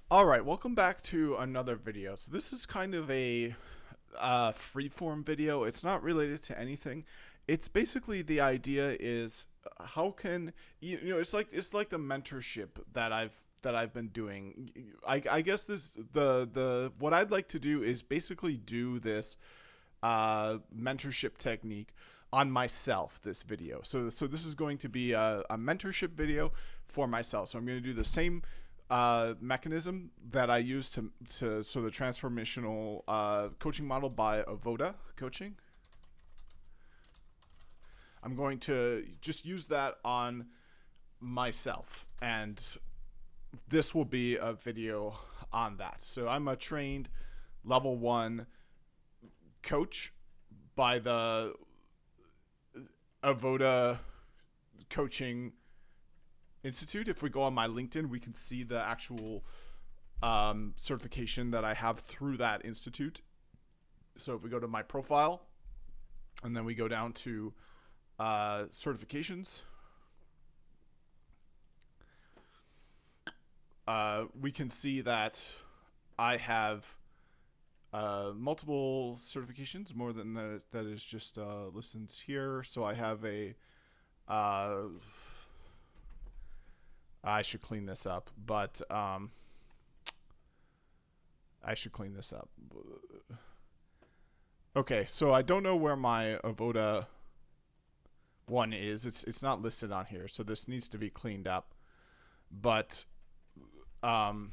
Alright, welcome back to another video. So this is kind of a freeform video. It's not related to anything. It's basically the idea is how can it's like the mentorship that I've been doing. I guess this the what I'd like to do is basically do this mentorship technique on myself this video. So this is going to be a mentorship video for myself. So I'm going to do the same mechanism that I use so the transformational coaching model by Avoda Coaching. I'm going to just use that on myself, and this will be a video on that. So I'm a trained level 1 coach by the Avoda Coaching Institute. If we go on my LinkedIn, we can see the actual certification that I have through that institute. So if we go to my profile and then we go down to certifications, we can see that I have multiple certifications, more than that is just listed here. So I have a I should clean this up, but I should clean this up. Okay, so I don't know where my Avoda one is. It's not listed on here, so this needs to be cleaned up. But um,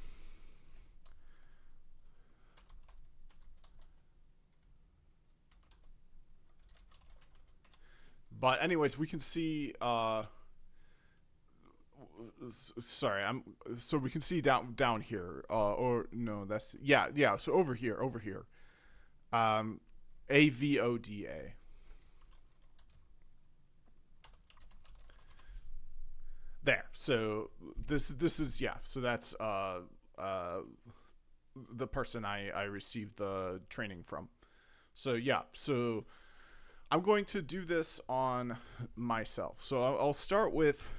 anyways, we can see. Sorry, so we can see down here. Or no, that's yeah. So over here. AVODA. There. So this is yeah. So that's the person I received the training from. So yeah. So I'm going to do this on myself. So I'll start with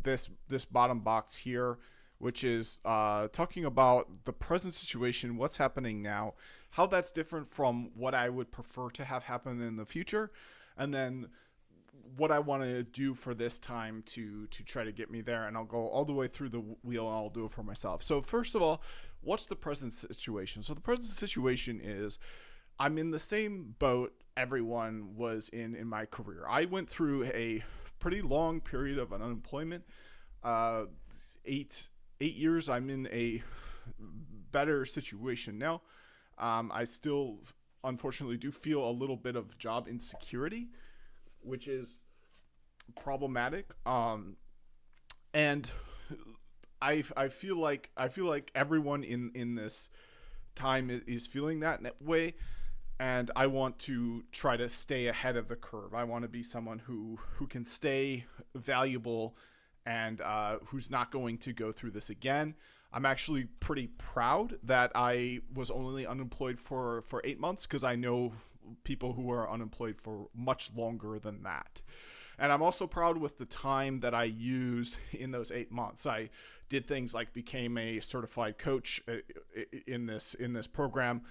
this bottom box here, which is talking about the present situation, what's happening now, how that's different from what I would prefer to have happen in the future, and then what I want to do for this time to try to get me there. And I'll go all the way through the wheel and I'll do it for myself. So first of all, what's the present situation? So the present situation is I'm in the same boat everyone was in my career. I went through a pretty long period of unemployment. Uh, 8 years. I'm in a better situation now. I still, unfortunately, do feel a little bit of job insecurity, which is problematic. And I feel like everyone in this time is feeling that way, and I want to try to stay ahead of the curve. I want to be someone who can stay valuable and who's not going to go through this again. I'm actually pretty proud that I was only unemployed for 8 months, because I know people who are unemployed for much longer than that. And I'm also proud with the time that I used in those 8 months. I did things like became a certified coach in this program,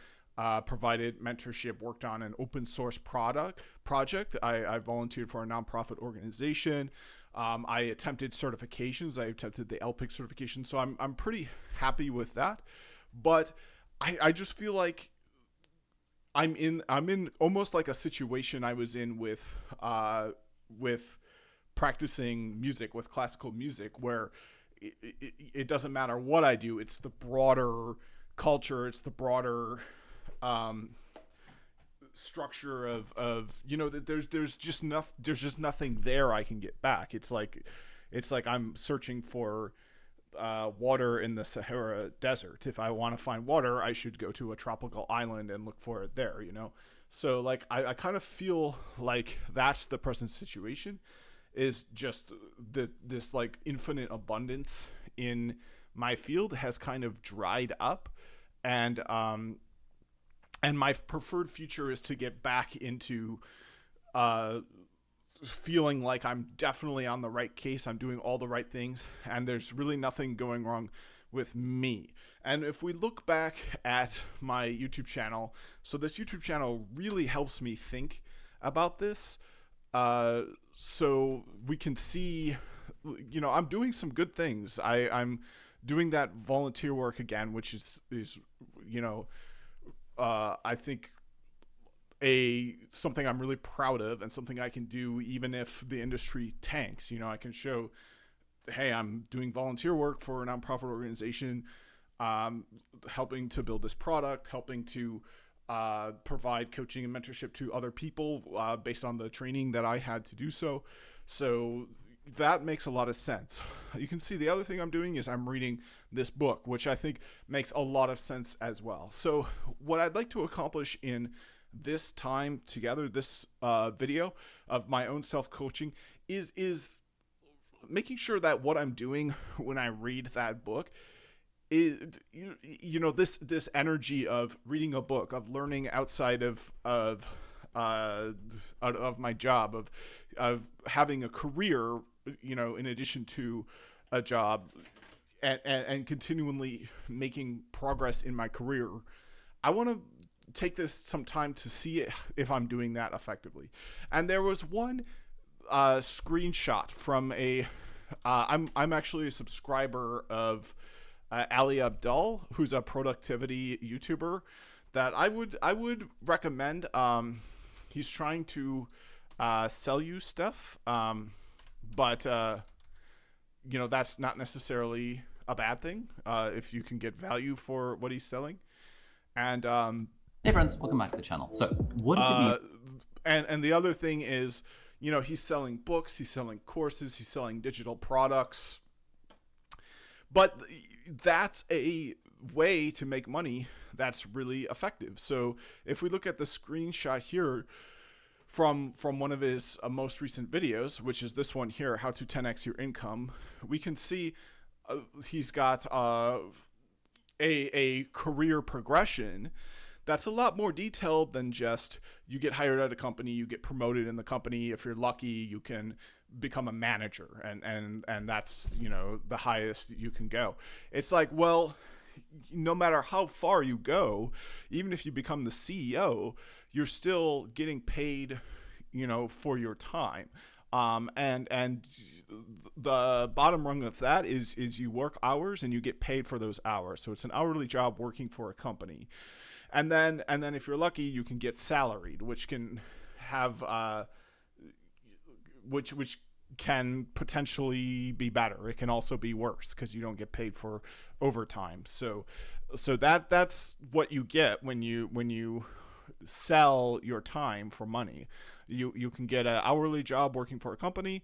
provided mentorship, worked on an open source project. I volunteered for a nonprofit organization. I attempted certifications. I attempted the LPIC certification. So I'm pretty happy with that. But I just feel like I'm in almost like a situation I was in with practicing music, with classical music, where it doesn't matter what I do. It's the broader culture. It's the broader structure of that there's just nothing there I can get back. It's like I'm searching for water in the Sahara Desert. If I want to find water, I should go to a tropical island and look for it there. So like I kind of feel like that's the present situation, is just this like infinite abundance in my field has kind of dried up, and my preferred future is to get back into uh, feeling like I'm definitely on the right case. I'm doing all the right things, and there's really nothing going wrong with me. And if we look back at my YouTube channel, so this YouTube channel really helps me think about this. So we can see, I'm doing some good things. I'm doing that volunteer work again, which is I think something I'm really proud of, and something I can do even if the industry tanks. I can show, hey, I'm doing volunteer work for a nonprofit organization, helping to build this product, helping to provide coaching and mentorship to other people based on the training that I had to do so. So that makes a lot of sense. You can see the other thing I'm doing is I'm reading this book, which I think makes a lot of sense as well. So what I'd like to accomplish in this time together, this video of my own self-coaching, is making sure that what I'm doing when I read that book is, this energy of reading a book, of learning outside of my job, of having a career, in addition to a job, and continually making progress in my career. I want to take this some time to see if I'm doing that effectively. And there was one screenshot from I'm actually a subscriber of Ali Abdaal, who's a productivity YouTuber that I would recommend. He's trying to sell you stuff, but that's not necessarily a bad thing if you can get value for what he's selling. And hey friends, welcome back to the channel. So what does it mean? And the other thing is, he's selling books, he's selling courses, he's selling digital products. But that's a way to make money that's really effective. So if we look at the screenshot here from one of his most recent videos, which is this one here, how to 10x your income, we can see he's got a career progression that's a lot more detailed than just you get hired at a company, you get promoted in the company. If you're lucky, you can become a manager, and that's the highest you can go. It's like, well, no matter how far you go, even if you become the CEO, you're still getting paid for your time. And the bottom rung of that is you work hours and you get paid for those hours. So it's an hourly job working for a company. And then if you're lucky, you can get salaried, which can have which can potentially be better. It can also be worse because you don't get paid for overtime. So that's what you get when you sell your time for money. You can get an hourly job working for a company,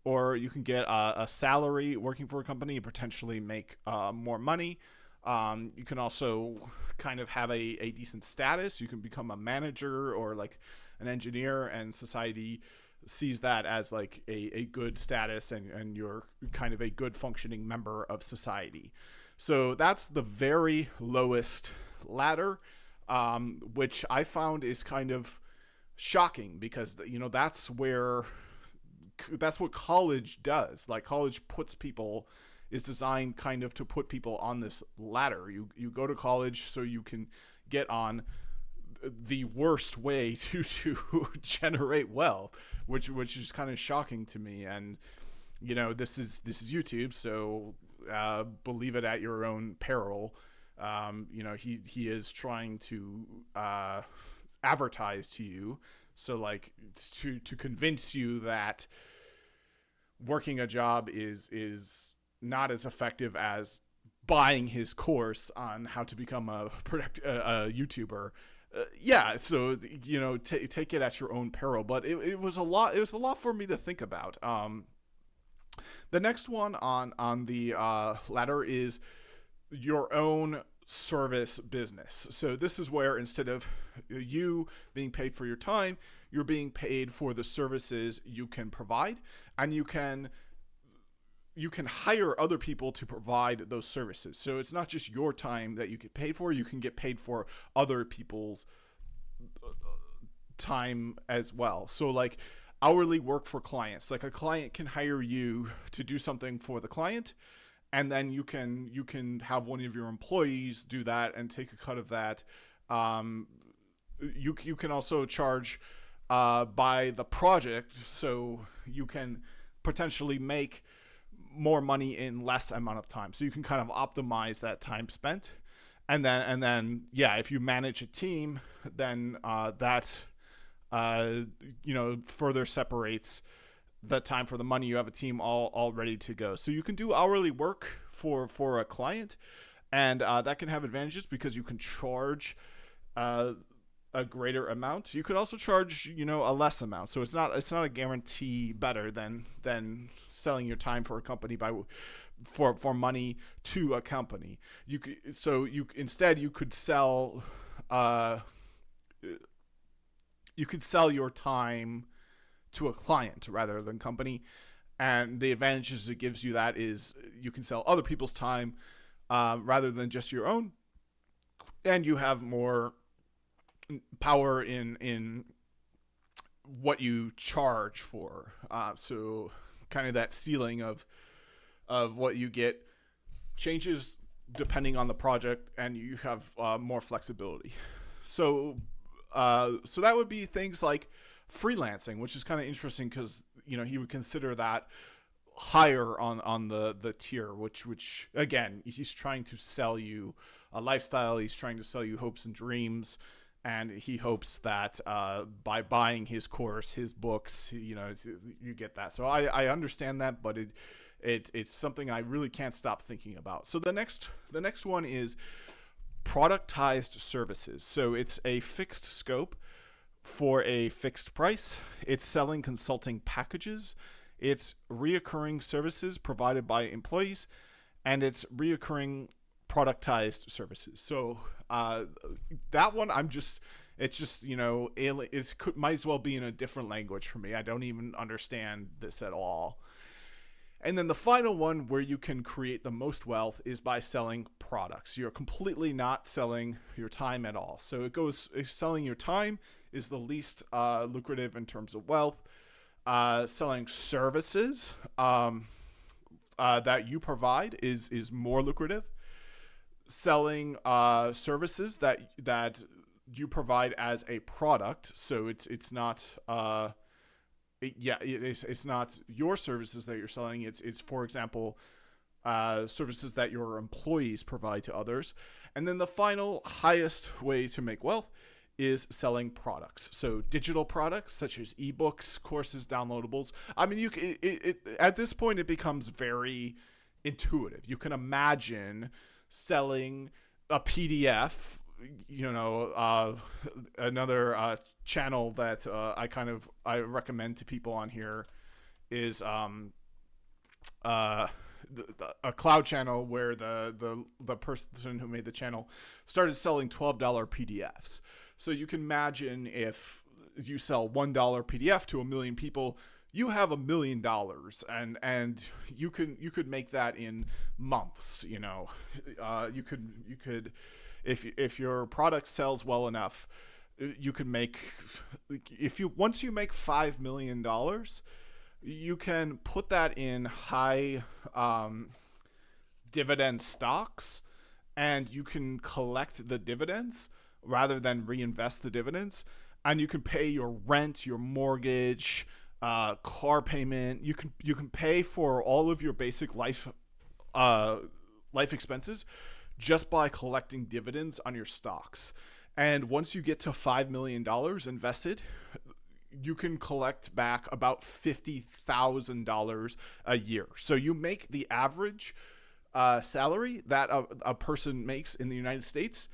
or you can get a salary working for a company and potentially make more money. You can also kind of have a decent status. You can become a manager or like an engineer, and society sees that as like a good status, and you're kind of a good functioning member of society. So that's the very lowest ladder, which I found is kind of shocking because that's what college does. Like, college is designed kind of to put people on this ladder. You go to college so you can get on the worst way to generate wealth, which is kind of shocking to me. And this is YouTube, so believe it at your own peril. He is trying to advertise to you, so like to convince you that working a job is not as effective as buying his course on how to become a YouTuber. So take it at your own peril. But it was a lot. It was a lot for me to think about. The next one on the ladder is your own service business. So this is where, instead of you being paid for your time, you're being paid for the services you can provide, and you can hire other people to provide those services. So it's not just your time that you get paid for, you can get paid for other people's time as well. So like hourly work for clients, like a client can hire you to do something for the client, and then you can have one of your employees do that and take a cut of that. You can also charge by the project, so you can potentially make more money in less amount of time. So you can kind of optimize that time spent, and then yeah, if you manage a team, then that further separates the time for the money. You have a team all ready to go. So you can do hourly work for a client, and that can have advantages because you can charge a greater amount. You could also charge a less amount. So it's not a guarantee better than selling your time for a company for money to a company. Instead you could sell your time to a client rather than company. And the advantages it gives you that is you can sell other people's time rather than just your own, and you have more power in what you charge for. So kind of that ceiling of what you get changes depending on the project, and you have more flexibility. So that would be things like freelancing, which is kind of interesting because he would consider that higher on the tier, which again, he's trying to sell you a lifestyle. He's trying to sell you hopes and dreams, and he hopes that by buying his course, his books, you get that. So I understand that, but it's something I really can't stop thinking about. So the next one is productized services. So it's a fixed scope for a fixed price. It's selling consulting packages. It's reoccurring services provided by employees, and it's reoccurring productized services. So that one, might as well be in a different language for me. I don't even understand this at all. And then the final one, where you can create the most wealth, is by selling products. You're completely not selling your time at all. So selling your time is the least lucrative in terms of wealth. Selling services that you provide is more lucrative. Selling services that you provide as a product, so it's not it's not your services that you're selling. It's for example services that your employees provide to others. And then the final highest way to make wealth is selling products. So digital products such as ebooks, courses, downloadables. I mean, at this point it becomes very intuitive. You can imagine selling a PDF. Another channel that I recommend to people on here is a cloud channel where the person who made the channel started selling $12 PDFs. So you can imagine if you sell $1 PDF to 1 million people, you have $1 million, and you could make that in months. You could if your product sells well enough, you could make, once you make $5 million, you can put that in high dividend stocks, and you can collect the dividends rather than reinvest the dividends, and you can pay your rent, your mortgage, car payment. You can pay for all of your basic life expenses just by collecting dividends on your stocks. And once you get to $5 million invested, you can collect back about $50,000 a year. So you make the average salary that a person makes in the United States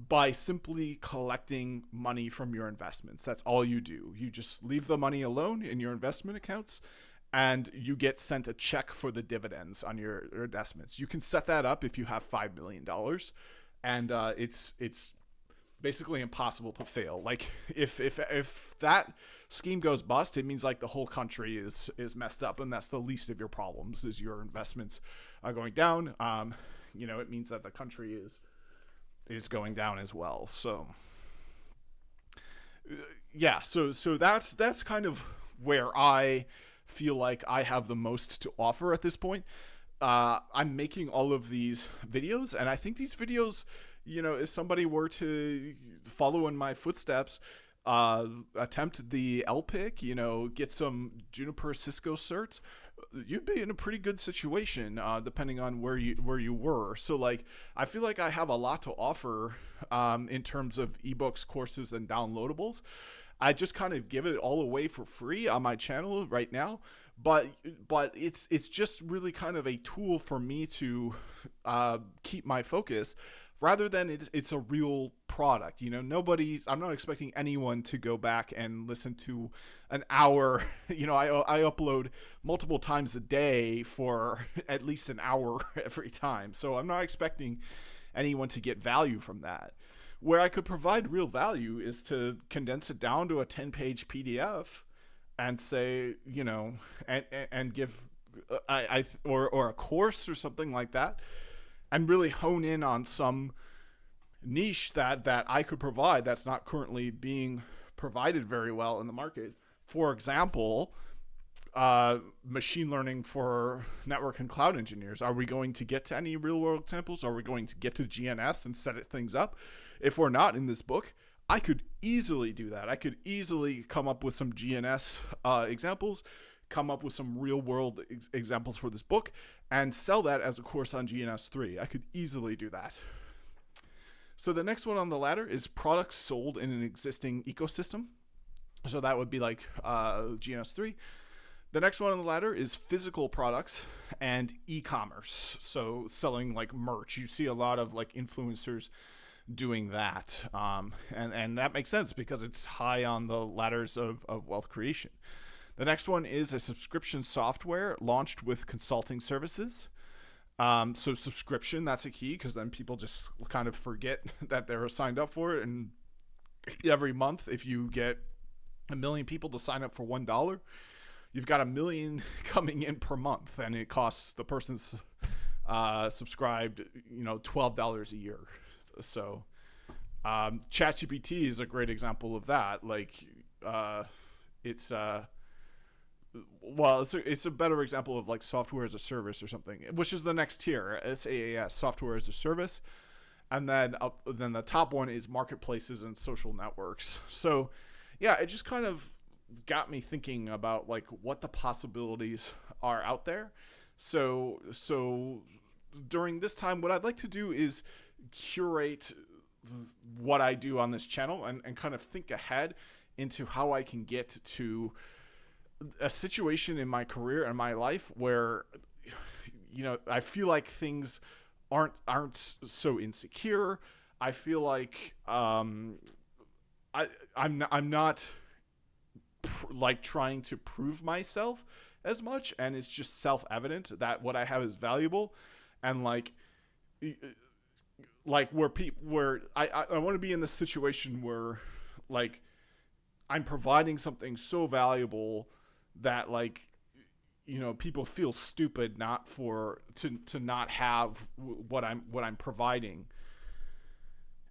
by simply collecting money from your investments. That's all you do. You just leave the money alone in your investment accounts, and you get sent a check for the dividends on your investments. You can set that up if you have $5 million, and it's basically impossible to fail. Like if that scheme goes bust, it means like the whole country is messed up, and that's the least of your problems, is your investments are going down. It means that the country is going down as well. So yeah, so that's kind of where I feel like I have the most to offer at this point. I'm making all of these videos, and I think these videos, if somebody were to follow in my footsteps, attempt the LPIC, get some Juniper Cisco certs, you'd be in a pretty good situation, depending on where you were. So like, I feel like I have a lot to offer, in terms of ebooks, courses, and downloadables. I just kind of give it all away for free on my channel right now, but it's just really kind of a tool for me to keep my focus, rather than it's a real product. I'm not expecting anyone to go back and listen to an hour. I upload multiple times a day for at least an hour every time, so I'm not expecting anyone to get value from that. Where I could provide real value is to condense it down to a 10-page PDF and say, and give or a course or something like that, and really hone in on some niche that I could provide that's not currently being provided very well in the market. For example, machine learning for network and cloud engineers. Are we going to get to any real world examples? Are we going to get to GNS and set things up? If we're not in this book, I could easily do that. I could easily come up with some GNS examples, come up with some real world examples for this book, and sell that as a course on GNS3. I could easily do that. So the next one on the ladder is products sold in an existing ecosystem. So that would be like GNS3. The next one on the ladder is physical products and e-commerce. So selling like merch. You see a lot of like influencers doing that. And that makes sense because it's high on the ladders of wealth creation. The next one is a subscription software launched with consulting services. So subscription, that's a key, because then people just kind of forget that they're signed up for it. And every month, if you get 1 million people to sign up for $1, you've got 1 million coming in per month, and it costs the person's subscribed, $12 a year. So ChatGPT is a great example of that. Like, it's a better example of like software as a service or something, which is the next tier. It's AAS, software as a service. And then then the top one is marketplaces and social networks. So yeah, it just kind of got me thinking about like what the possibilities are out there. So during this time, what I'd like to do is curate what I do on this channel and kind of think ahead into how I can get to a situation in my career and my life where, I feel like things aren't so insecure. I feel like I'm not like trying to prove myself as much, and it's just self-evident that what I have is valuable, and like where I want to be in this situation where like I'm providing something so valuable that like people feel stupid to not have what I'm providing.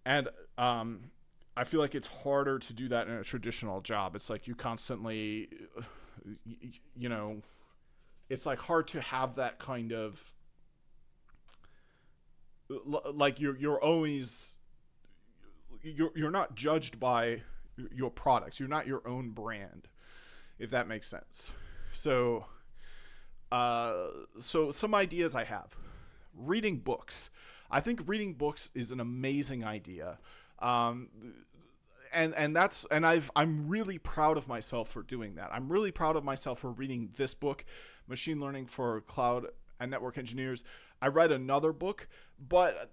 And I feel like it's harder to do that in a traditional job. It's like you constantly it's like hard to have that kind of like you're always you're not judged by your products. You're not your own brand, if that makes sense. So some ideas I have. Reading books. I think reading books is an amazing idea. I'm really proud of myself for doing that. I'm really proud of myself for reading this book, Machine Learning for Cloud and Network Engineers. I read another book, but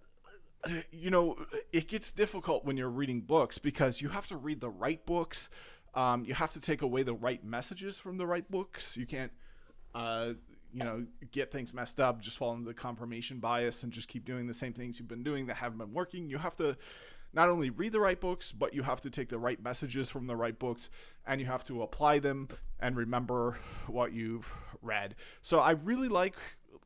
it gets difficult when you're reading books because you have to read the right books. You have to take away the right messages from the right books. You can't, get things messed up, just fall into the confirmation bias and just keep doing the same things you've been doing that haven't been working. You have to not only read the right books, but you have to take the right messages from the right books, and you have to apply them and remember what you've read. So I really like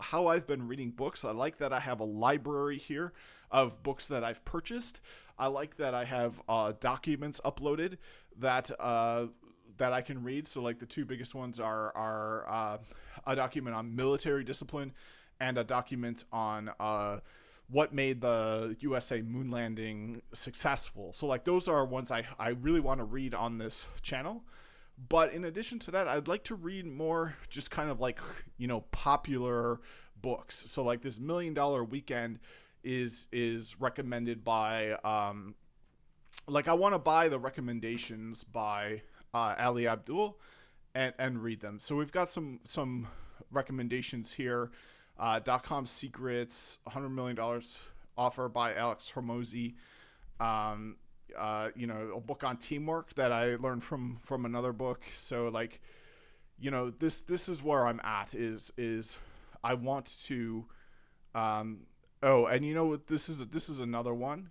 how I've been reading books. I like that I have a library here of books that I've purchased. I like that I have documents uploaded that I can read. So like the two biggest ones are a document on military discipline and a document on what made the USA moon landing successful. So like those are ones I really want to read on this channel. But in addition to that, I'd like to read more just kind of like, popular books. So like this $1 Million Weekend is recommended by like I want to buy the recommendations by Ali Abdaal and read them. So we've got some recommendations here. .com Secrets, $100 million offer by Alex Hormozi. A book on teamwork that I learned from another book. So like, this is where I'm at is I want to, this is another one.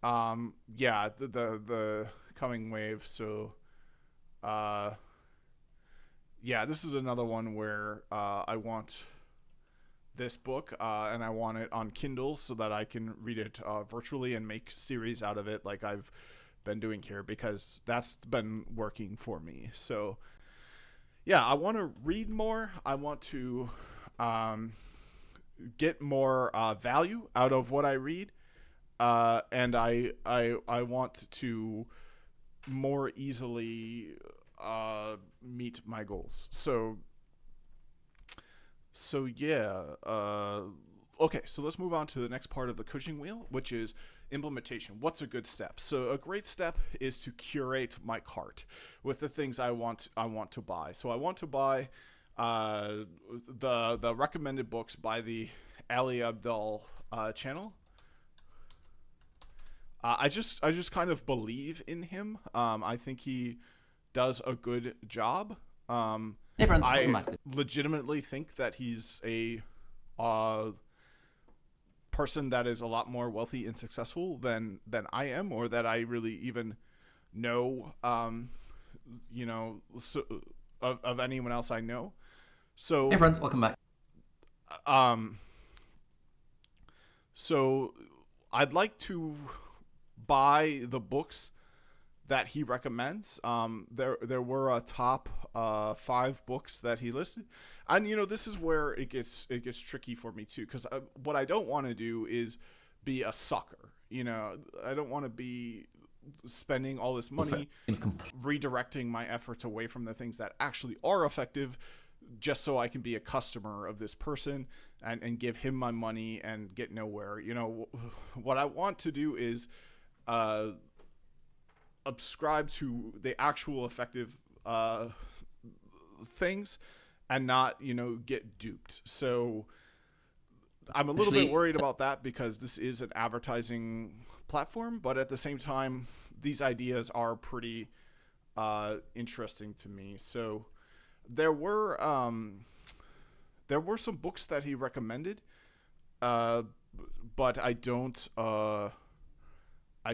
The Coming Wave. So, this is another one where, I want this book, and I want it on Kindle so that I can read it virtually and make series out of it like I've been doing here, because that's been working for me. So I want to read more. I want to get more value out of what I read, and I want to more easily meet my goals. Okay, so let's move on to the next part of the coaching wheel, which is implementation. What's a good step? So a great step is to curate my cart with the things I want to buy. So I want to buy the recommended books by the Ali Abdaal channel. I just kind of believe in him. I think he does a good job. Hey friends, I legitimately think that he's a person that is a lot more wealthy and successful than I am, or that I really even know, of anyone else I know. So hey friends, welcome back. So I'd like to buy the books that he recommends. There were a top 5 books that he listed, and this is where it gets tricky for me too, because what I don't want to do is be a sucker. I don't want to be spending all this money redirecting my efforts away from the things that actually are effective, just so I can be a customer of this person and give him my money and get nowhere. What I want to do is subscribe to the actual effective things and not get duped. So I'm a little bit worried about that, because this is an advertising platform, but at the same time these ideas are pretty interesting to me. So there were some books that he recommended, but I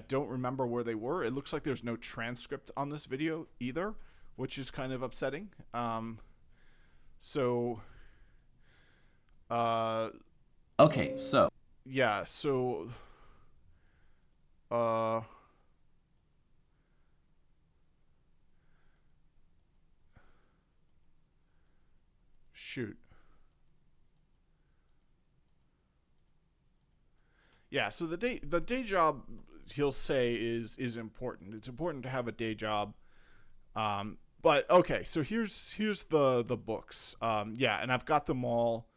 don't remember where they were. It looks like there's no transcript on this video either, which is kind of upsetting. Okay, so. Yeah, so. Shoot. Yeah, so the day job, he'll say is important. It's important to have a day job. But okay, so here's the books. And I've got them all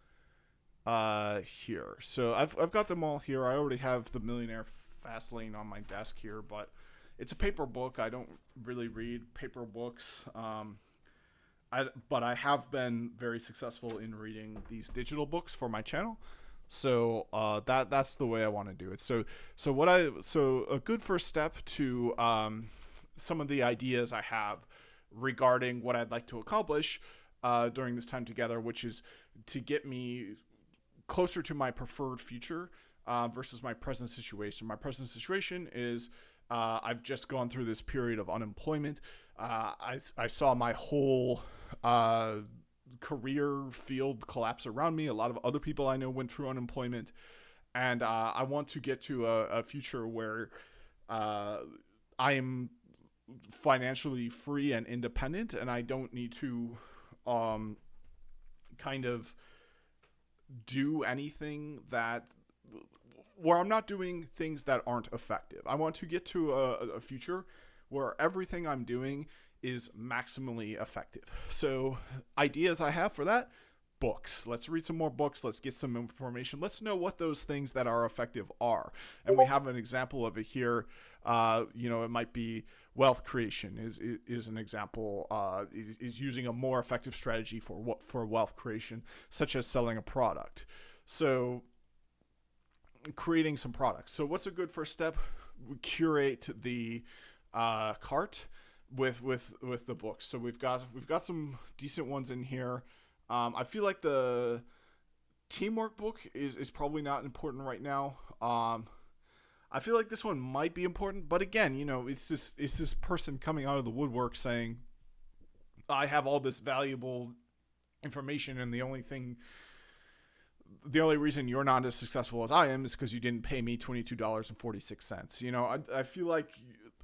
here. So I've got them all here. I already have The Millionaire Fastlane on my desk here, but it's a paper book. I don't really read paper books. But I have been very successful in reading these digital books for my channel. So that's the way I want to do it. So a good first step to some of the ideas I have regarding what I'd like to accomplish during this time together, which is to get me closer to my preferred future versus my present situation. My present situation is I've just gone through this period of unemployment. I saw my whole career field collapse around me. A lot of other people I know went through unemployment, and I want to get to a future where I am financially free and independent, and I don't need to kind of do anything where I'm not doing things that aren't effective. I want to get to a future where everything I'm doing is maximally effective. So ideas I have for that: books. Let's read some more books. Let's get some information. Let's know what those things that are effective are. And we have an example of it here. It might be wealth creation is an example. Is using a more effective strategy for wealth creation, such as selling a product. So creating some products. So what's a good first step? We curate the cart with the books. So we've got some decent ones in here. I feel like the teamwork book is probably not important right now. I feel like this one might be important, but again, it's this person coming out of the woodwork saying, I have all this valuable information, and the only reason you're not as successful as I am is because you didn't pay me $22.46.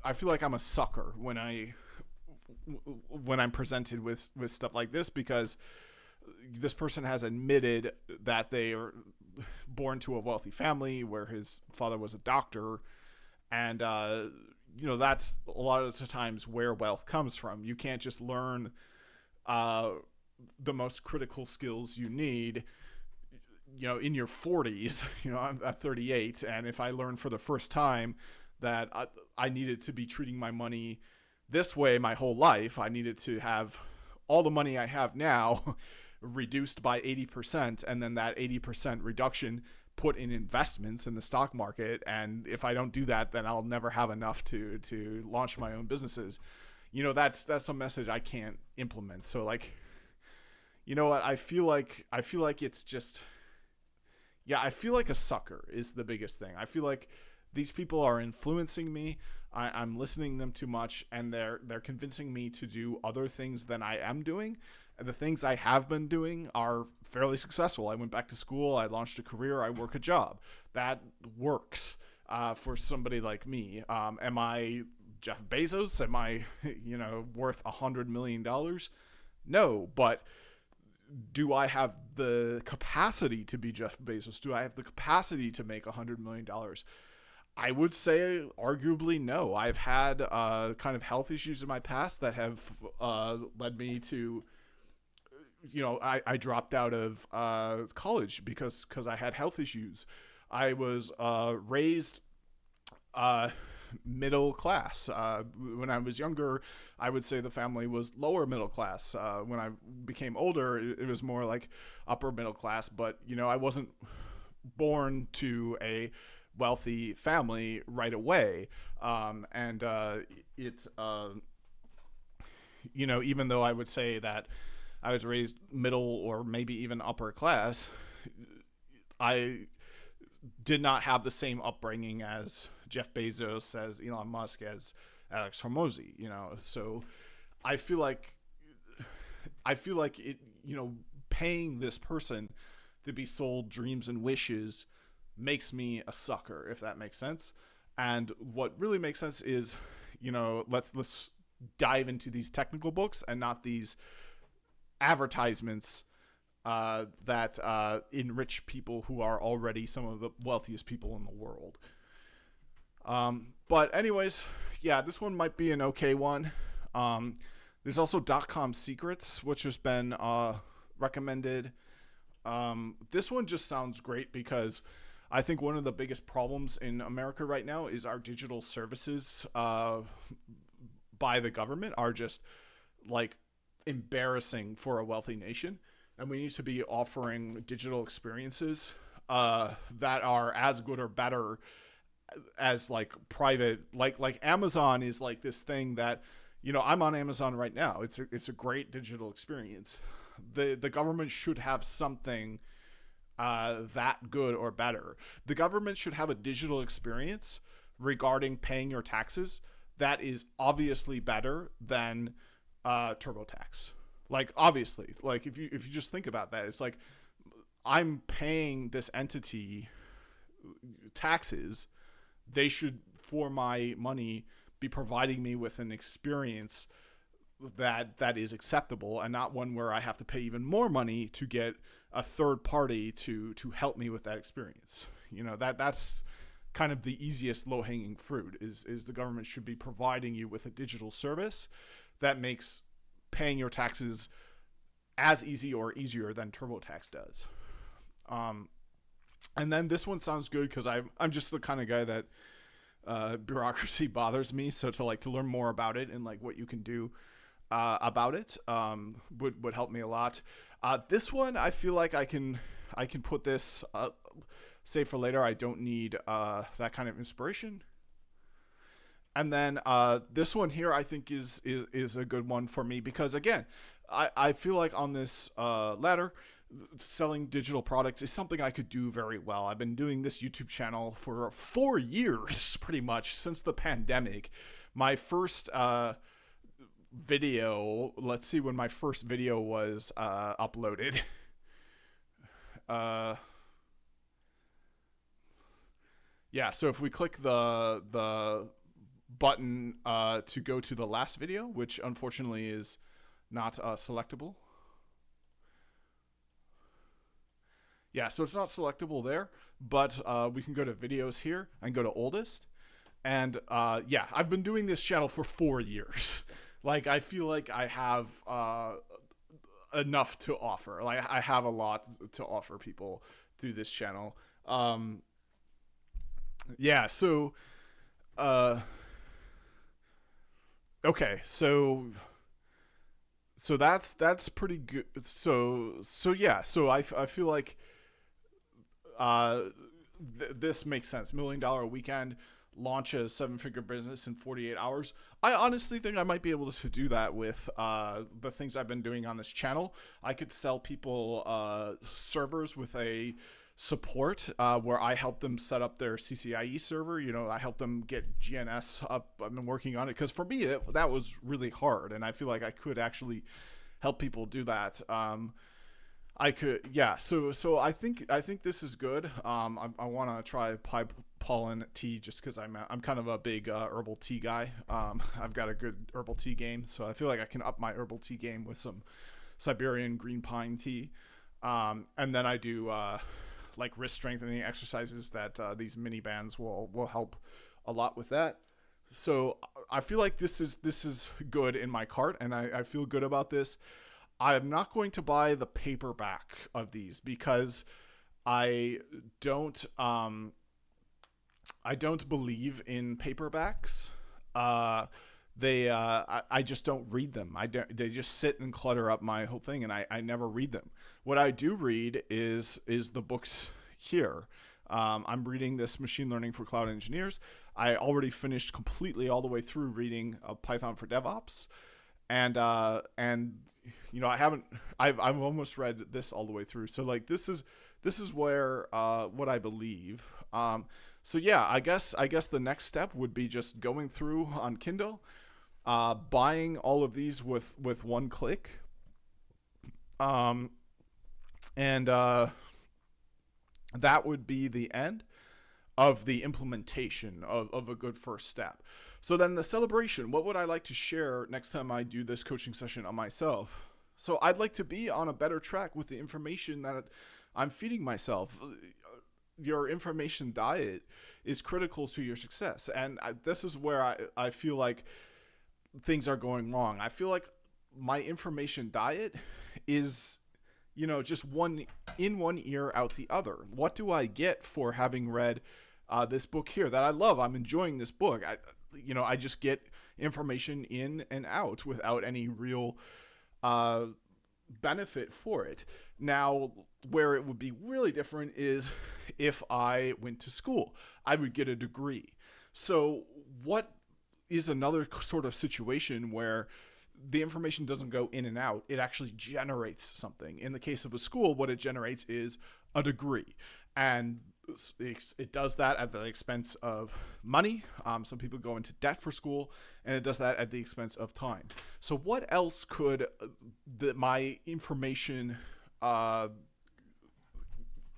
I feel like I'm a sucker when I'm presented with stuff like this, because this person has admitted that they are born to a wealthy family where his father was a doctor, and that's a lot of the times where wealth comes from. You can't just learn the most critical skills you need in your 40s. I'm at 38, and if I learn for the first time that I needed to be treating my money this way my whole life, I needed to have all the money I have now reduced by 80%, and then that 80% reduction put in investments in the stock market, and if I don't do that, then I'll never have enough to launch my own businesses. That's a message I can't implement. So what I feel like it's just, I feel like a sucker is the biggest thing. I feel like these people are influencing me. I'm listening to them too much, and they're convincing me to do other things than I am doing. And the things I have been doing are fairly successful. I went back to school. I launched a career. I work a job. That works for somebody like me. Am I Jeff Bezos? Am I, worth $100 million? No, but do I have the capacity to be Jeff Bezos? Do I have the capacity to make $100 million? I would say arguably no. I've had kind of health issues in my past that have led me to, I dropped out of college because I had health issues. I was raised middle class. When I was younger, I would say the family was lower middle class. When I became older, it was more like upper middle class. But, I wasn't born to a wealthy family right away. Even though I would say that I was raised middle or maybe even upper class, I did not have the same upbringing as Jeff Bezos, as Elon Musk, as Alex Hormozi, So I feel like it, paying this person to be sold dreams and wishes makes me a sucker, if that makes sense. And what really makes sense is, let's dive into these technical books and not these advertisements that enrich people who are already some of the wealthiest people in the world. But anyways, this one might be an okay one. There's also .com Secrets, which has been recommended. This one just sounds great because I think one of the biggest problems in America right now is our digital services by the government are just like embarrassing for a wealthy nation. And we need to be offering digital experiences that are as good or better as like private, like Amazon is like this thing that, I'm on Amazon right now. It's a great digital experience. The government should have something that good or better. The government should have a digital experience regarding paying your taxes that is obviously better than TurboTax. Like, obviously, like if you just think about that, it's like I'm paying this entity taxes. They should, for my money, be providing me with an experience that is acceptable, and not one where I have to pay even more money to get a third party to help me with that experience. That's kind of the easiest low-hanging fruit is the government should be providing you with a digital service that makes paying your taxes as easy or easier than TurboTax does. And then this one sounds good because I'm just the kind of guy that bureaucracy bothers me. So to learn more about it and like what you can do about it would help me a lot. This one, I feel like I can put this save for later. I don't need that kind of inspiration. And then this one here, I think is a good one for me because again, I feel like on this ladder, selling digital products is something I could do very well. I've been doing this YouTube channel for 4 years, pretty much since the pandemic. My first video, let's see when my first video was uploaded. Yeah, so if we click the button to go to the last video, which unfortunately is not selectable. Yeah, so it's not selectable there, but we can go to videos here and go to oldest. And yeah, I've been doing this channel for 4 years. Like, I feel like I have enough to offer. Like, I have a lot to offer people through this channel. Yeah, so okay, so that's pretty good. So yeah, so I feel like this makes sense. $1 Million a Weekend, launch a 7-figure business in 48 hours. I honestly think I might be able to do that with the things I've been doing on this channel. I could sell people servers with a support where I help them set up their CCIE server. I help them get GNS up. I've been working on it because for me that was really hard, and I feel like I could actually help people do that. I could, yeah. So I think this is good. I want to try pie pollen tea just because I'm kind of a big herbal tea guy. I've got a good herbal tea game, so I feel like I can up my herbal tea game with some Siberian green pine tea. And then I do like wrist strengthening exercises that these mini bands will help a lot with that. So I feel like this is good in my cart, and I feel good about this. I'm not going to buy the paperback of these because I don't believe in paperbacks. I just don't read them. They just sit and clutter up my whole thing, and I never read them. What I do read is the books here. I'm reading this Machine Learning for Cloud Engineers. I already finished completely all the way through reading Python for DevOps, and I've almost read this all the way through. So like this is where what I believe. So yeah, I guess the next step would be just going through on Kindle, buying all of these with one click, and that would be the end of the implementation of a good first step. So then the celebration, what would I like to share next time I do this coaching session on myself? So I'd like to be on a better track with the information that I'm feeding myself. Your information diet is critical to your success. And this is where I feel like things are going wrong. I feel like my information diet is, just one in one ear, out the other. What do I get for having read this book here that I love? I'm enjoying this book. I just get information in and out without any real benefit for it. Now, where it would be really different is if I went to school. I would get a degree. So what is another sort of situation where the information doesn't go in and out, it actually generates something. In the case of a school, what it generates is a degree. And it does that at the expense of money. Some people go into debt for school, and it does that at the expense of time. So what else could my information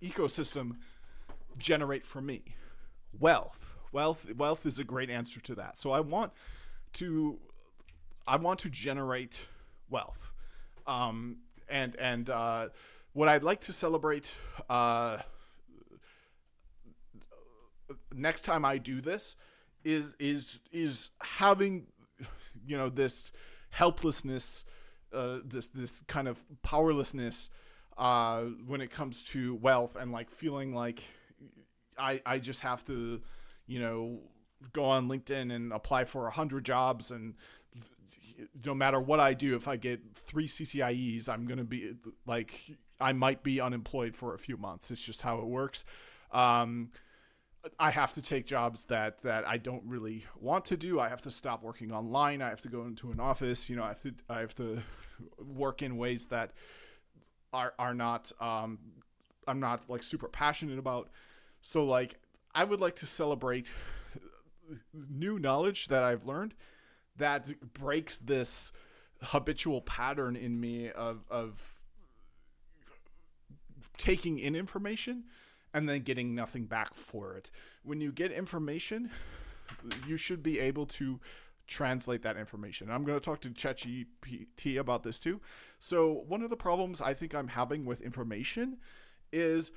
ecosystem generate for me? Wealth is a great answer to that. So I want to I want to generate wealth. And what I'd like to celebrate next time I do this is having, this helplessness, this kind of powerlessness when it comes to wealth, and like feeling like I just have to, go on LinkedIn and apply for 100 jobs, and no matter what I do, if I get 3 CCIEs, I'm going to be like, I might be unemployed for a few months. It's just how it works. I have to take jobs that I don't really want to do. I have to stop working online. I have to go into an office. I have to work in ways that are not, I'm not like super passionate about. So like, I would like to celebrate new knowledge that I've learned that breaks this habitual pattern in me of taking in information and then getting nothing back for it. When you get information, you should be able to translate that information. I'm going to talk to ChatGPT about this too. So one of the problems I think I'm having with information is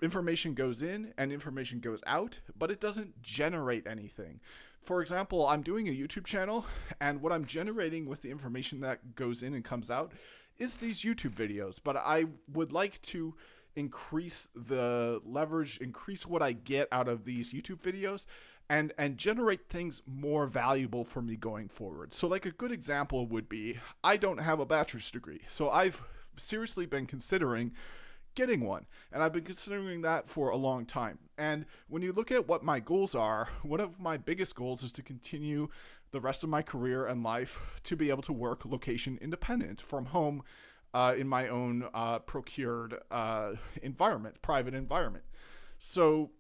information goes in and information goes out, but it doesn't generate anything. For example, I'm doing a YouTube channel, and what I'm generating with the information that goes in and comes out is these YouTube videos, but I would like to increase the leverage, increase what I get out of these YouTube videos, and generate things more valuable for me going forward. So like a good example would be, I don't have a bachelor's degree, so I've seriously been considering getting one, and I've been considering that for a long time. And when you look at what my goals are, one of my biggest goals is to continue the rest of my career and life to be able to work location independent from home, in my own procured environment, private environment. So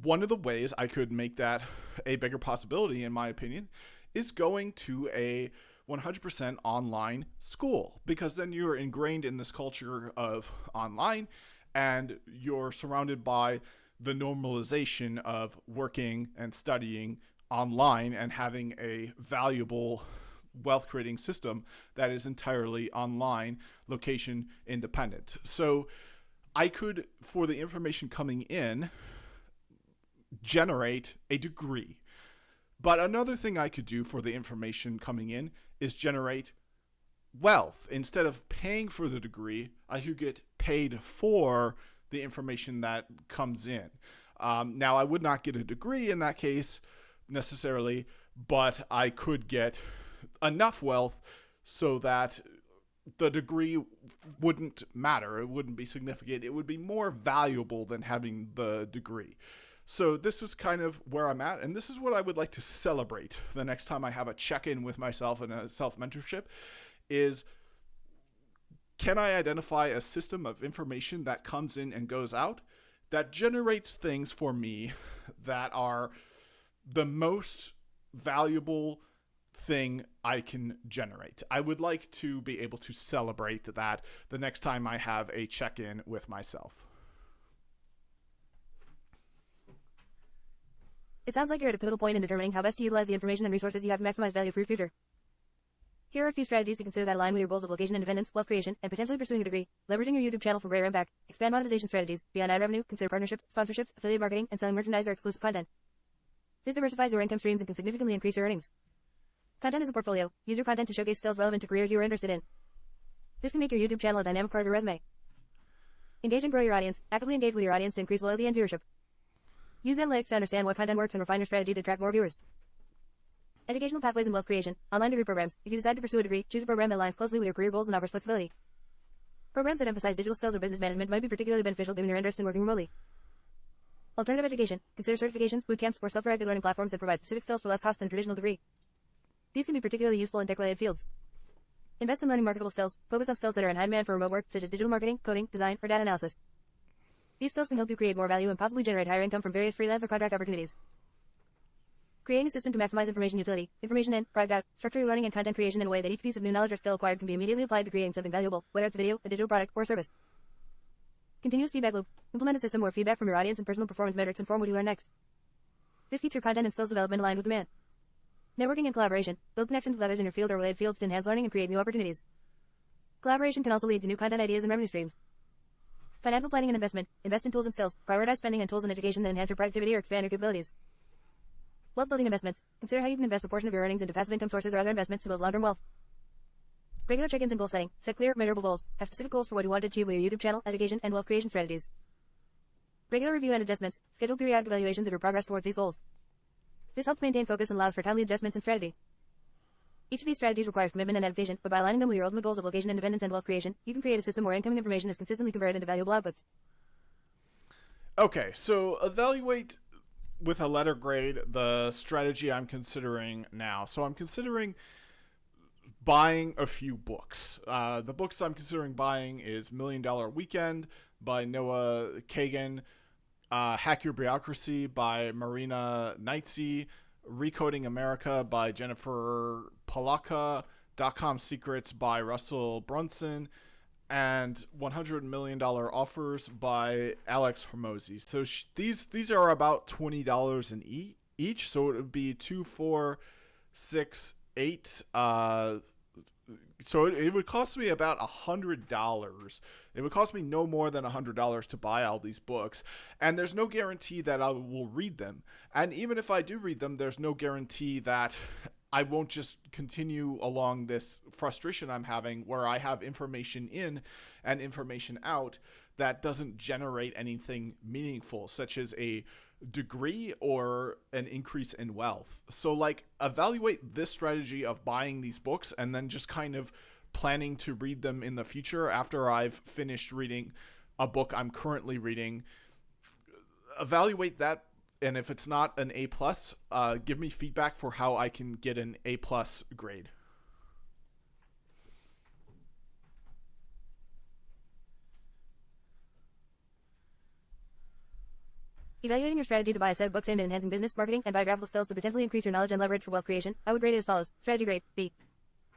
one of the ways I could make that a bigger possibility, in my opinion, is going to a 100% online school, because then you're ingrained in this culture of online, and you're surrounded by the normalization of working and studying online and having a valuable wealth creating system that is entirely online, location independent. So I could, for the information coming in, generate a degree. But another thing I could do for the information coming in is generate wealth. Instead of paying for the degree, I could get paid for the information that comes in. Now, I would not get a degree in that case necessarily, but I could get enough wealth so that the degree wouldn't matter. It wouldn't be significant. It would be more valuable than having the degree. So this is kind of where I'm at, and this is what I would like to celebrate the next time I have a check-in with myself and a self-mentorship, is can I identify a system of information that comes in and goes out that generates things for me that are the most valuable thing I can generate. I would like to be able to celebrate that the next time I have a check-in with myself. It sounds like you're at a pivotal point in determining how best to utilize the information and resources you have to maximize value for your future. Here are a few strategies to consider that align with your goals of location independence, wealth creation, and potentially pursuing a degree. Leveraging your YouTube channel for greater impact. Expand monetization strategies. Beyond ad revenue, consider partnerships, sponsorships, affiliate marketing, and selling merchandise or exclusive content. This diversifies your income streams and can significantly increase your earnings. Content is a portfolio. Use your content to showcase skills relevant to careers you are interested in. This can make your YouTube channel a dynamic part of your resume. Engage and grow your audience. Actively engage with your audience to increase loyalty and viewership. Use analytics to understand what content works and refine your strategy to attract more viewers. Educational pathways and wealth creation. Online degree programs. If you decide to pursue a degree, choose a program that aligns closely with your career goals and offers flexibility. Programs that emphasize digital skills or business management might be particularly beneficial given your interest in working remotely. Alternative education. Consider certifications, boot camps, or self-directed learning platforms that provide specific skills for less cost than a traditional degree. These can be particularly useful in tech-related fields. Invest in learning marketable skills. Focus on skills that are in high demand for remote work, such as digital marketing, coding, design, or data analysis. These skills can help you create more value and possibly generate higher income from various freelance or contract opportunities. Creating a system to maximize information utility, information in, product out, structure your learning and content creation in a way that each piece of new knowledge or skill acquired can be immediately applied to creating something valuable, whether it's a video, a digital product, or a service. Continuous feedback loop. Implement a system where feedback from your audience and personal performance metrics inform what you learn next. This keeps your content and skills development aligned with demand. Networking and collaboration. Build connections with others in your field or related fields to enhance learning and create new opportunities. Collaboration can also lead to new content ideas and revenue streams. Financial planning and investment. Invest in tools and skills. Prioritize spending on tools and education that enhance your productivity or expand your capabilities. Wealth building investments. Consider how you can invest a portion of your earnings into passive income sources or other investments to build long-term wealth. Regular check-ins and goal setting. Set clear, measurable goals. Have specific goals for what you want to achieve with your YouTube channel, education, and wealth creation strategies. Regular review and adjustments. Schedule periodic evaluations of your progress towards these goals. This helps maintain focus and allows for timely adjustments in strategy. Each of these strategies requires commitment and adaptation, but by aligning them with your ultimate goals of location independence and wealth creation, you can create a system where incoming information is consistently converted into valuable outputs. Okay, so evaluate with a letter grade the strategy I'm considering now. So I'm considering buying a few books. The books I'm considering buying is $1 Million Weekend by Noah Kagan, Hack Your Bureaucracy by Marina Knightsey, Recoding America by Jennifer Polacca, .com Secrets by Russell Brunson, and $100 Million Offers by Alex Hormozi. So these are about $20 in each. So it would be 2, 4, 6, 8. So it would cost me about $100. It would cost me no more than $100 to buy all these books. And there's no guarantee that I will read them. And even if I do read them, there's no guarantee that I won't just continue along this frustration I'm having where I have information in and information out that doesn't generate anything meaningful, such as a degree or an increase in wealth. So like evaluate this strategy of buying these books and then just kind of planning to read them in the future after I've finished reading a book I'm currently reading. Evaluate that, and if it's not an A+, give me feedback for how I can get an A+ grade. Evaluating your strategy to buy a set of books aimed at enhancing business, marketing, and biographical skills to potentially increase your knowledge and leverage for wealth creation, I would grade it as follows. Strategy grade, B.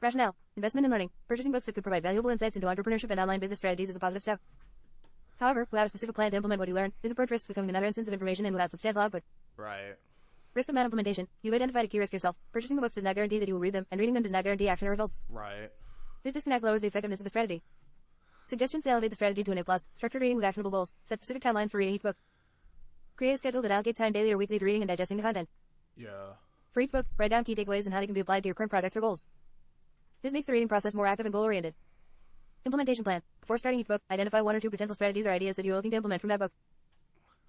Rationale. Investment in learning. Purchasing books that could provide valuable insights into entrepreneurship and online business strategies is a positive step. However, without a specific plan to implement what you learn, this approach risks becoming another instance of information and without substantial output. Right. Risk of non-implementation. You've identified a key risk yourself. Purchasing the books does not guarantee that you will read them, and reading them does not guarantee action or results. Right. This disconnect lowers the effectiveness of the strategy. Suggestions to elevate the strategy to an A+. Structured reading with actionable goals. Set specific timelines for reading each book. Create a schedule that allocates time daily or weekly to reading and digesting the content. Yeah. For each book, write down key takeaways and how they can be applied to your current projects or goals. This makes the reading process more active and goal-oriented. Implementation plan. Before starting each book, identify 1 or 2 potential strategies or ideas that you are looking to implement from that book.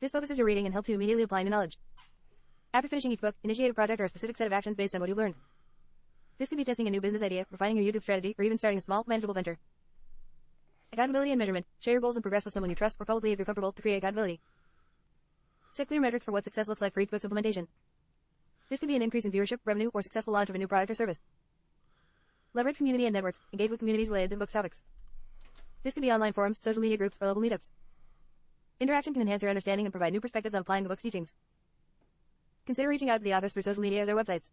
This focuses your reading and helps you immediately apply new knowledge. After finishing each book, initiate a project or a specific set of actions based on what you've learned. This could be testing a new business idea, refining your YouTube strategy, or even starting a small, manageable venture. Accountability and measurement. Share your goals and progress with someone you trust or publicly if you're comfortable to create accountability. Set clear metrics for what success looks like for each book's implementation. This could be an increase in viewership, revenue, or successful launch of a new product or service. Leverage community and networks. Engage with communities related to the book's topics. This could be online forums, social media groups, or local meetups. Interaction can enhance your understanding and provide new perspectives on applying the book's teachings. Consider reaching out to the authors through social media or their websites.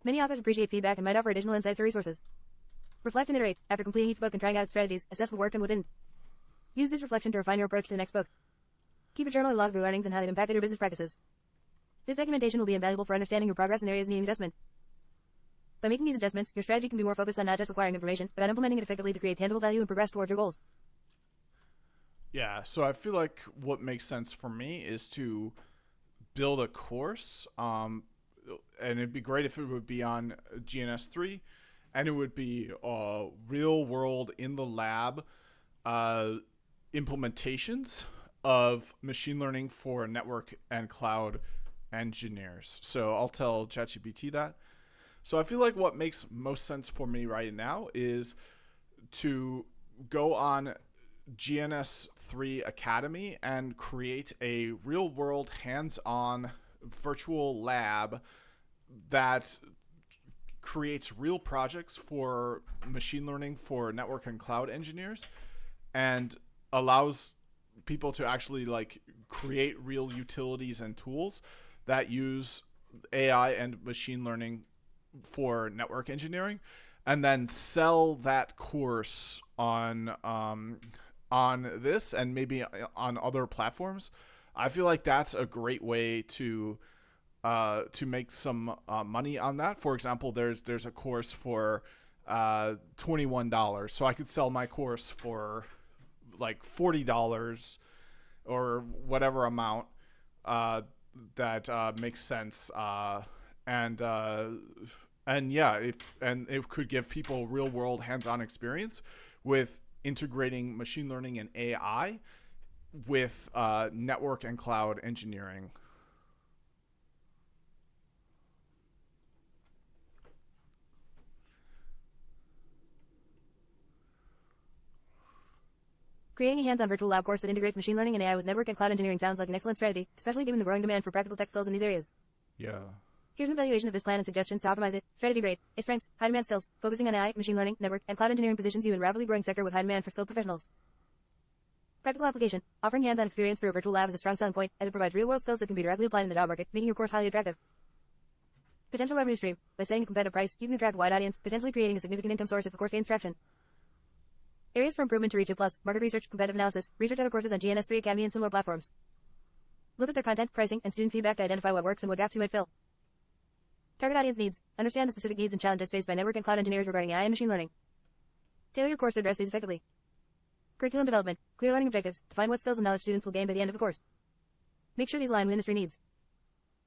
Many authors appreciate feedback and might offer additional insights or resources. Reflect and iterate. After completing each book and trying out strategies, assess what worked and what didn't. Use this reflection to refine your approach to the next book. Keep a journal and log of your learnings and how they've impacted your business practices. This documentation will be invaluable for understanding your progress in areas needing adjustment. By making these adjustments, your strategy can be more focused on not just acquiring information, but on implementing it effectively to create tangible value and progress towards your goals. Yeah, so I feel like what makes sense for me is to build a course, and it'd be great if it would be on GNS3, and it would be real world in the lab implementations of machine learning for network and cloud engineers. So I'll tell ChatGPT that. So I feel like what makes most sense for me right now is to go on GNS3 Academy and create a real world hands-on virtual lab that creates real projects for machine learning for network and cloud engineers and allows people to actually like create real utilities and tools that use AI and machine learning for network engineering, and then sell that course on this and maybe on other platforms. I feel like that's a great way to some money on that. For example, there's a course for $21, so I could sell my course for like $40 or whatever amount that makes sense. And yeah, it could give people real world hands-on experience with integrating machine learning and AI with network and cloud engineering. Creating a hands-on virtual lab course that integrates machine learning and AI with network and cloud engineering sounds like an excellent strategy, especially given the growing demand for practical tech skills in these areas. Yeah. Here's an evaluation of this plan and suggestions to optimize it. Strategy grade. Its strengths: high demand skills, focusing on AI, machine learning, network, and cloud engineering positions you in rapidly growing sector with high demand for skilled professionals. Practical application. Offering hands-on experience through a virtual lab is a strong selling point, as it provides real-world skills that can be directly applied in the job market, making your course highly attractive. Potential revenue stream. By setting a competitive price, you can attract a wide audience, potentially creating a significant income source if the course gains traction. Areas for improvement to reach A+, market research, competitive analysis, research other courses on GNS3 Academy and similar platforms. Look at their content, pricing, and student feedback to identify what works and what gaps you might fill. Target audience needs. Understand the specific needs and challenges faced by network and cloud engineers regarding AI and machine learning. Tailor your course to address these effectively. Curriculum development. Clear learning objectives. Define what skills and knowledge students will gain by the end of the course. Make sure these align with industry needs.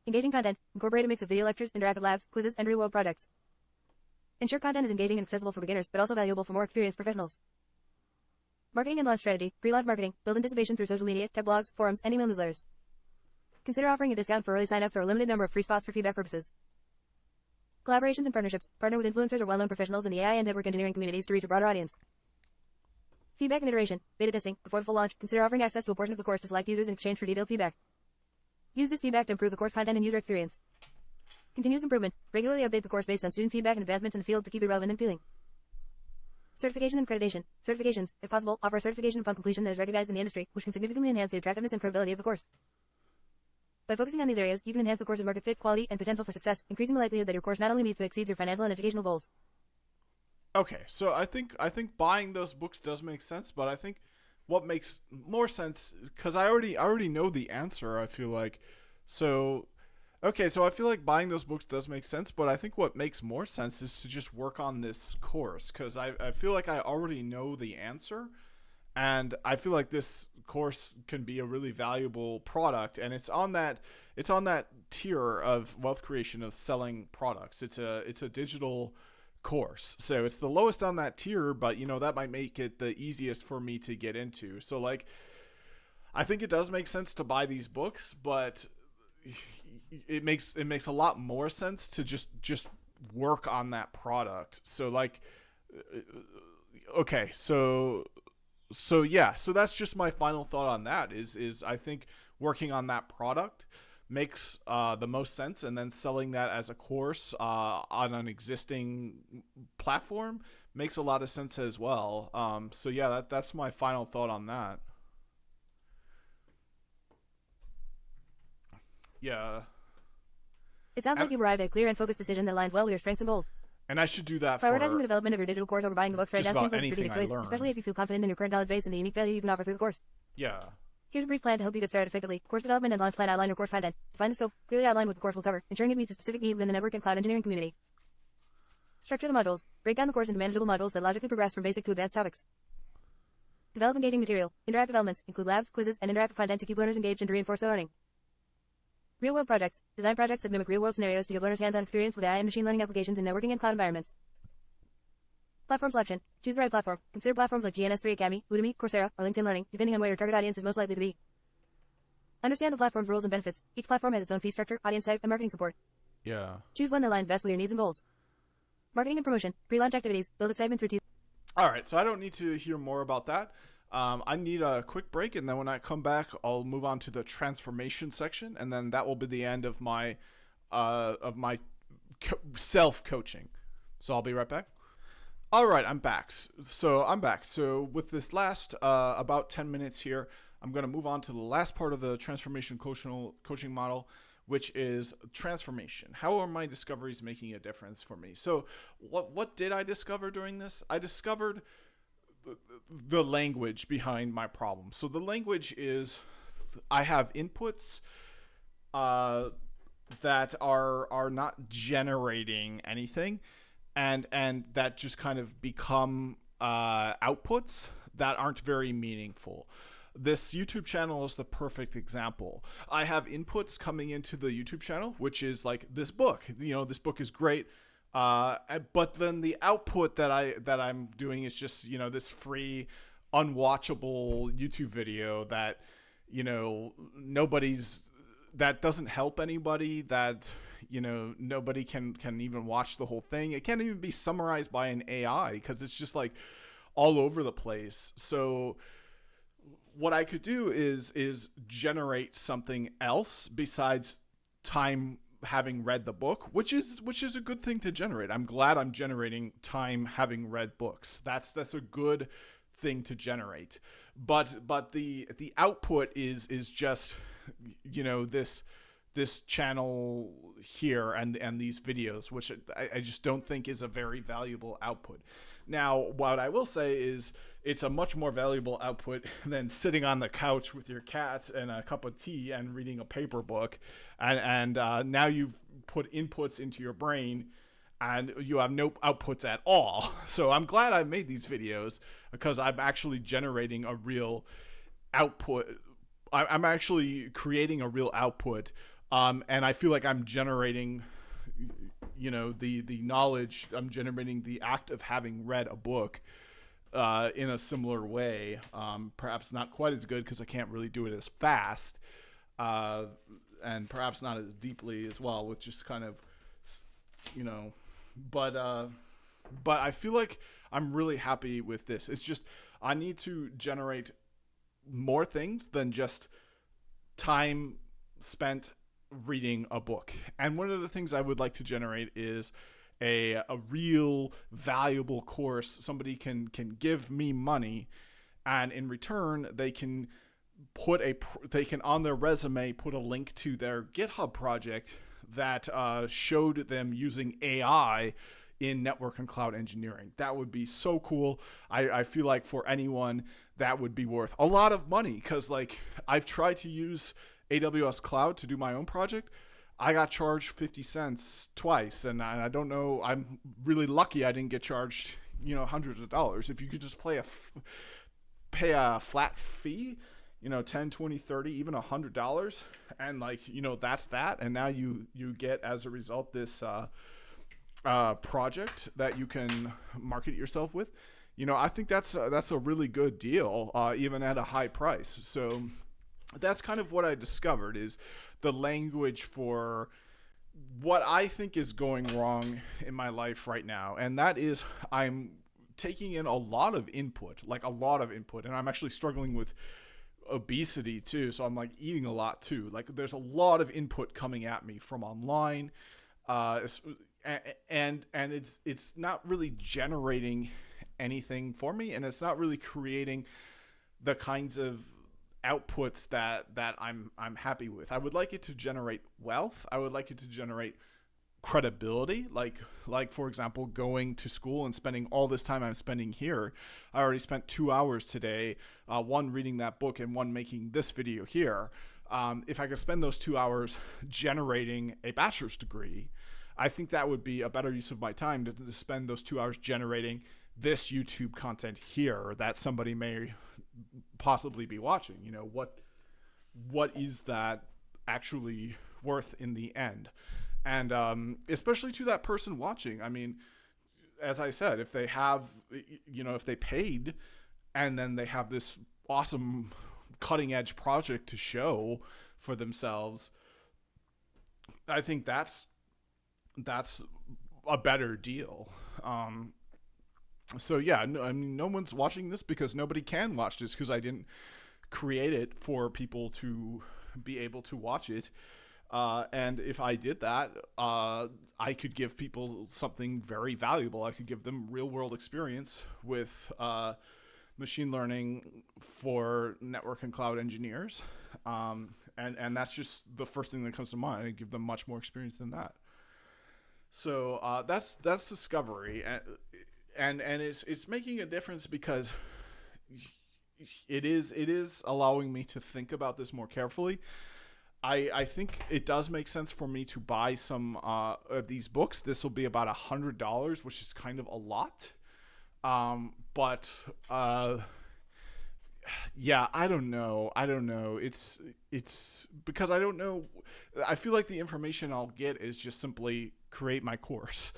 Engaging content. Incorporate a mix of video lectures, interactive labs, quizzes, and real-world projects. Ensure content is engaging and accessible for beginners, but also valuable for more experienced professionals. Marketing and launch strategy. Pre-launch marketing. Build anticipation through social media, tech blogs, forums, and email newsletters. Consider offering a discount for early signups or a limited number of free spots for feedback purposes. Collaborations and partnerships. Partner with influencers or well-known professionals in the AI and network engineering communities to reach a broader audience. Feedback and iteration. Beta testing. Before the full launch, consider offering access to a portion of the course to select users in exchange for detailed feedback. Use this feedback to improve the course content and user experience. Continuous improvement. Regularly update the course based on student feedback and advancements in the field to keep it relevant and appealing. Certification and accreditation. Certifications, if possible, offer a certification upon completion that is recognized in the industry, which can significantly enhance the attractiveness and credibility of the course. By focusing on these areas, you can enhance the course's market fit, quality, and potential for success, increasing the likelihood that your course not only meets but exceeds your financial and educational goals. Okay, so I think buying those books does make sense, but I think what makes more sense, because I already know the answer, I feel like. So okay, so I feel like buying those books does make sense, but I think what makes more sense is to just work on this course, because I feel like I already know the answer, and I feel like this course can be a really valuable product, and it's on that tier of wealth creation of selling products. It's a digital course, so it's the lowest on that tier, but that might make it the easiest for me to get into. So like, I think it does make sense to buy these books, but it makes a lot more sense to just work on that product. So like, okay, so yeah, so that's just my final thought on that is I think working on that product makes the most sense, and then selling that as a course on an existing platform makes a lot of sense as well. So yeah, that's my final thought on that. Yeah. It sounds like you arrived at a clear and focused decision that aligned well with your strengths and goals. And I should do that Prioritizing for the development of your digital course over buying the books right now seems like a strategic choice, learn. especially if you feel confident in your current knowledge base and the unique value you can offer through the course. Yeah. Here's a brief plan to help you get started effectively. Course development and launch plan. Outline your course content. Define the scope. Clearly outline what the course will cover, ensuring it meets a specific need within the network and cloud engineering community. Structure the modules. Break down the course into manageable modules that logically progress from basic to advanced topics. Develop engaging material. Interactive elements include labs, quizzes, and interactive content to keep learners engaged and to reinforce their learning. Real-world projects. Design projects that mimic real-world scenarios to give learners hands-on experience with AI and machine learning applications in networking and cloud environments. Platform selection. Choose the right platform. Consider platforms like GNS3 Academy, Udemy, Coursera, or LinkedIn Learning, depending on where your target audience is most likely to be. Understand the platform's rules and benefits. Each platform has its own fee structure, audience type, and marketing support. Yeah. Choose one that aligns best with your needs and goals. Marketing and promotion. Pre-launch activities. Build excitement through All right, so I don't need to hear more about that. I need a quick break, and then when I come back, I'll move on to the transformation section, and then that will be the end of my self-coaching. So I'll be right back. All right, I'm back. So with this last about 10 minutes here, I'm going to move on to the last part of the transformation coaching model, which is transformation. How are my discoveries making a difference for me? So what did I discover during this? I discovered the language behind my problem. So the language is, I have inputs that are not generating anything, and that just kind of become outputs that aren't very meaningful. This YouTube channel is the perfect example. I have inputs coming into the YouTube channel, which is like this book. This book is great. But then the output that I'm doing is just, this free, unwatchable YouTube video that, that doesn't help anybody, that, nobody can even watch the whole thing. It can't even be summarized by an AI because it's just like all over the place. So what I could do is generate something else besides time having read the book, which is a good thing to generate. I'm glad I'm generating time having read books. That's a good thing to generate. But the output is just, this channel here and these videos, which I just don't think is a very valuable output. Now, what I will say is it's a much more valuable output than sitting on the couch with your cat and a cup of tea and reading a paper book. And now you've put inputs into your brain and you have no outputs at all. So I'm glad I made these videos because I'm actually generating a real output. I'm actually creating a real output. And I feel like I'm generating the knowledge. I'm generating the act of having read a book in a similar way, perhaps not quite as good because I can't really do it as fast, and perhaps not as deeply as well, with just kind of, but I feel like I'm really happy with this. It's just I need to generate more things than just time spent reading a book. And one of the things I would like to generate is a real valuable course. Somebody can give me money, and in return they can on their resume put a link to their GitHub project that showed them using AI in network and cloud engineering. That would be so cool. I feel like for anyone that would be worth a lot of money, because like I've tried to use AWS Cloud to do my own project. I got charged 50 cents twice, and I don't know. I'm really lucky I didn't get charged, hundreds of dollars. If you could just pay a flat fee, 10, 20, 30, even $100, and that's that. And now you get, as a result, this project that you can market yourself with. I think that's a really good deal, even at a high price. So that's kind of what I discovered, is the language for what I think is going wrong in my life right now. And that is I'm taking in a lot of input, and I'm actually struggling with obesity too. So I'm like eating a lot too. Like there's a lot of input coming at me from online. And it's not really generating anything for me, and it's not really creating the kinds of outputs that I'm happy with. I would like it to generate wealth. I would like it to generate credibility, like for example, going to school and spending all this time I'm spending here. I already spent 2 hours today, one reading that book and one making this video here. If I could spend those 2 hours generating a bachelor's degree, I think that would be a better use of my time to spend those 2 hours generating this YouTube content here that somebody may possibly be watching. What is that actually worth in the end? And especially to that person watching. I mean, as I said, if they have, if they paid and then they have this awesome cutting edge project to show for themselves, I think that's a better deal. So yeah, no one's watching this because nobody can watch this, because I didn't create it for people to be able to watch it. And if I did that, I could give people something very valuable. I could give them real world experience with machine learning for network and cloud engineers. And that's just the first thing that comes to mind. I give them much more experience than that. So that's discovery, and it's making a difference because it is allowing me to think about this more carefully. I think it does make sense for me to buy some of these books. This will be about $100, which is kind of a lot. But yeah, I don't know. It's because I don't know. I feel like the information I'll get is just simply create my course.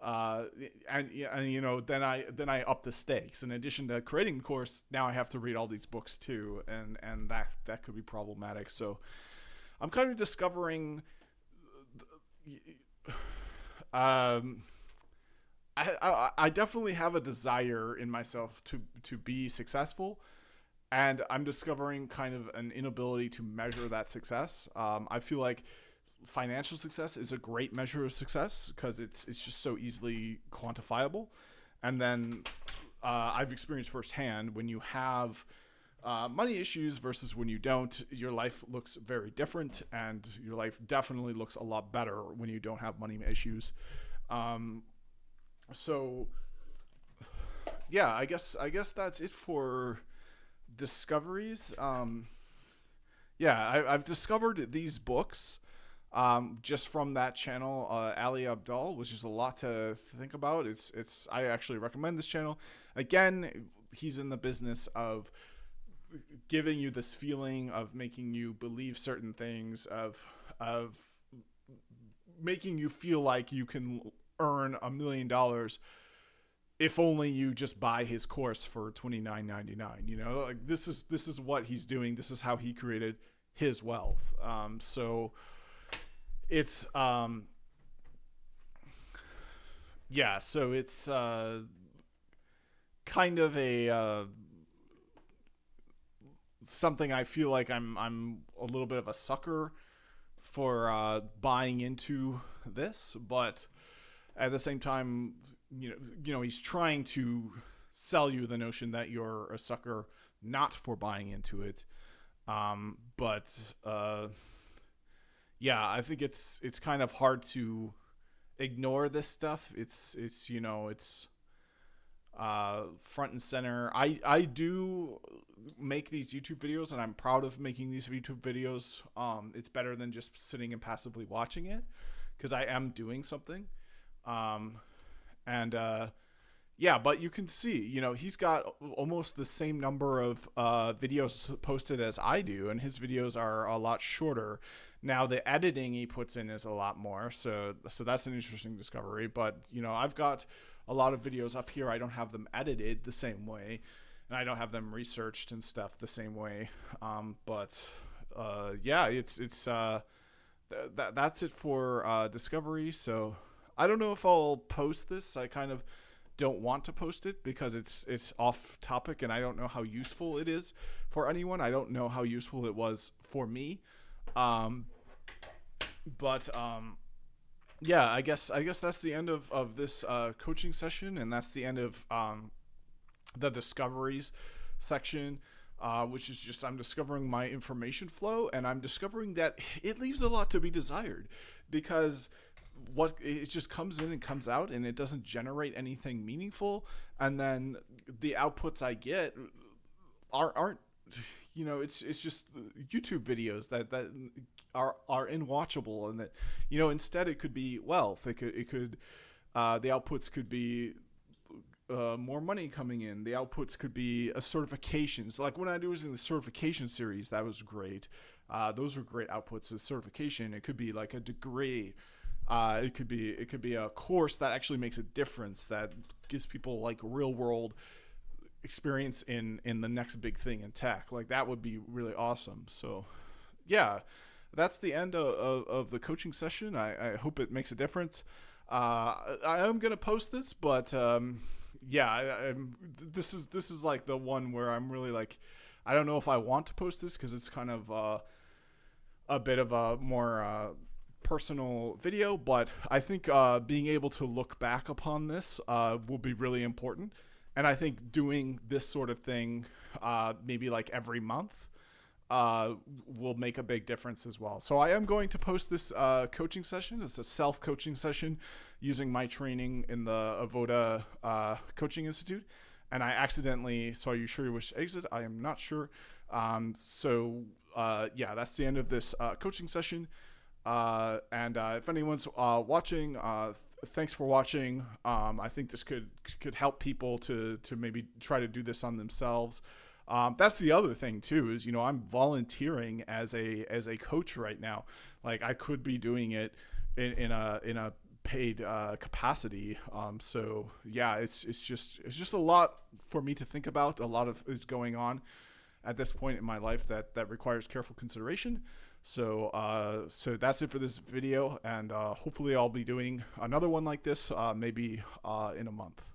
And you know, then I up the stakes. In addition to creating the course, now I have to read all these books too, and that could be problematic. So I'm kind of discovering I definitely have a desire in myself to be successful, and I'm discovering kind of an inability to measure that success. I feel like financial success is a great measure of success because it's just so easily quantifiable. And then I've experienced firsthand when you have money issues versus when you don't, your life looks very different, and your life definitely looks a lot better when you don't have money issues. So yeah, I guess that's it for discoveries. Yeah, I've discovered these books just from that channel, Ali Abdaal, which is a lot to think about. I actually recommend this channel. Again, he's in the business of giving you this feeling of making you believe certain things, of making you feel like you can earn $1 million if only you just buy his course for $29.99. You know, like this is what he's doing. This is how he created his wealth. So it's yeah, so it's kind of a something I feel like I'm a little bit of a sucker for buying into this, but at the same time, you know, he's trying to sell you the notion that you're a sucker not for buying into it. But yeah, I think it's kind of hard to ignore this stuff. It's you know, it's front and center. I do make these YouTube videos, and I'm proud of making these YouTube videos. It's better than just sitting and passively watching it, because I am doing something. Yeah, but you can see, you know, he's got almost the same number of videos posted as I do, and his videos are a lot shorter. Now the editing he puts in is a lot more, so that's an interesting discovery. But you know, I've got a lot of videos up here. I don't have them edited the same way, and I don't have them researched and stuff the same way. Yeah, that's it for discovery. So I don't know if I'll post this. I kind of don't want to post it because it's off topic, and I don't know how useful it is for anyone. I don't know how useful it was for me. Yeah, I guess that's the end of this coaching session, and that's the end of the discoveries section, which is just I'm discovering my information flow, and I'm discovering that it leaves a lot to be desired, because it just comes in and comes out, and it doesn't generate anything meaningful. And then the outputs I get aren't, you know, it's just YouTube videos that are unwatchable, and that, you know, instead it could be wealth. It could the outputs could be more money coming in. The outputs could be a certification. So like when I was in the certification series, that was great. Those were great outputs of certification. It could be like a degree. It could be a course that actually makes a difference, that gives people like real world experience in the next big thing in tech. Like that would be really awesome. So yeah, that's the end of the coaching session. I hope it makes a difference. I am gonna post this, but yeah, this is like the one where I'm really like, I don't know if I want to post this, because it's kind of a bit of a more personal video, but I think being able to look back upon this will be really important. And I think doing this sort of thing maybe like every month will make a big difference as well. So I am going to post this coaching session. It's a self-coaching session using my training in the Avoda Coaching Institute. And I accidentally saw You Sure You Wish to Exit. I am not sure. Yeah, that's the end of this coaching session. And if anyone's watching, thanks for watching. I think this could help people to maybe try to do this on themselves. That's the other thing too, is, I'm volunteering as a coach right now. Like, I could be doing it in a paid capacity. So yeah, it's just a lot for me to think about. A lot of is going on at this point in my life that requires careful consideration. So that's it for this video, and hopefully I'll be doing another one like this maybe in a month.